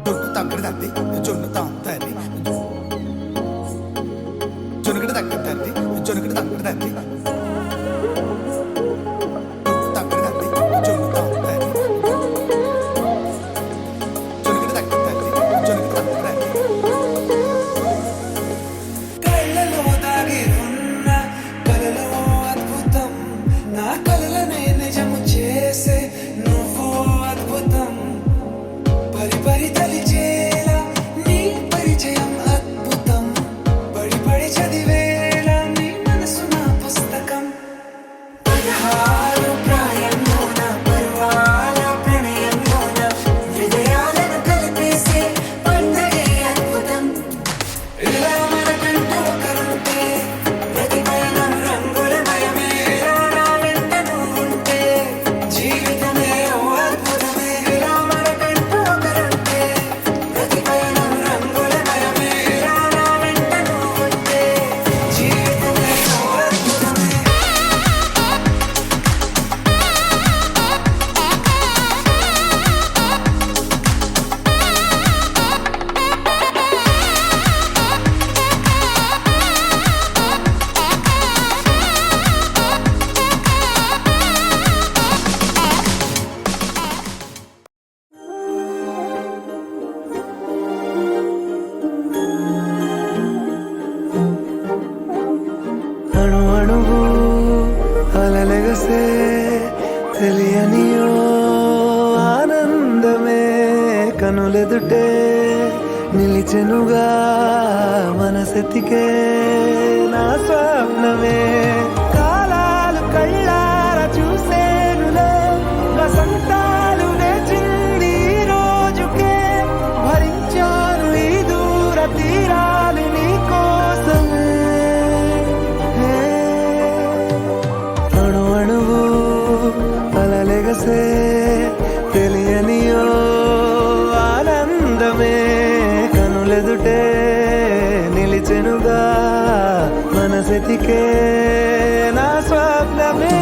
జొన్ను తక్కడ తంది జొన్ను తాంతది జొనుగడ తక్కడ తంది జొనుగడ తక్కడ తంది తెలియనియో ఆనందమే కనులెదుటే నిలిచెనుగా మనసెతికే నా స్వప్నమే కాలాలు కళ్ళార చూసేనులే వసంతాలు వేచింది ఈ రోజుకే భరించాను ఈ దూర తీరాలు నీ కోసమే అణు అణువు అలలెగసే తెలియనియో ఆనందమే కనులెదుటే నిలిచెనుగా మనసెతికే నా స్వప్నమే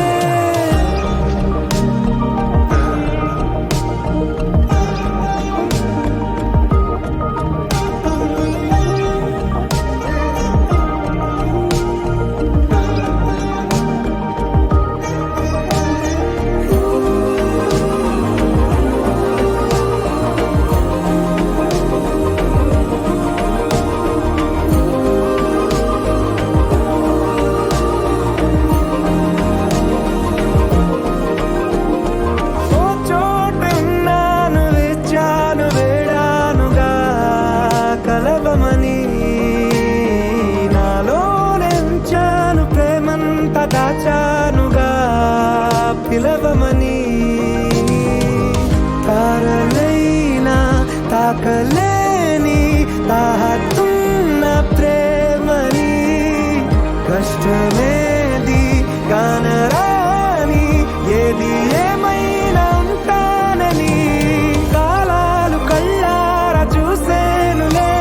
దాచానుగా పిలవమని తారలైనా తాకలేని తాహతున్న ప్రేమని కష్టమేది కానరాని ఏది ఏమైనా ఉంటానని కాలాలు కళ్ళార చూసేనులే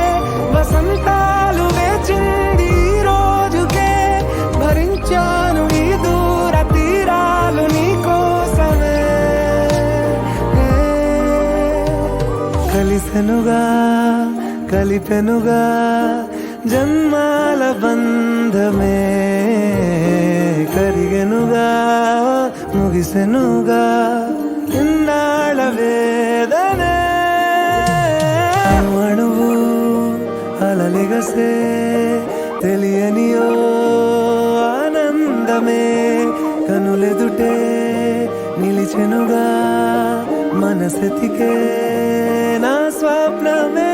వసంతాలు వేచింది ఈ రోజుకే భరించాను ఈ దూర తీరాలు నీ కోసమే కలిసెనుగా కలిపెనుగా జన్మాల బంధమే కరిగెనుగా ముగిసెనుగా ఇన్నాళ్ళ వేదనే అణువు అలలిగసే తెలియనియో ఆనందమే కనులెదుటే నిలిచెనుగా మనసెతికే నా స్వప్నమే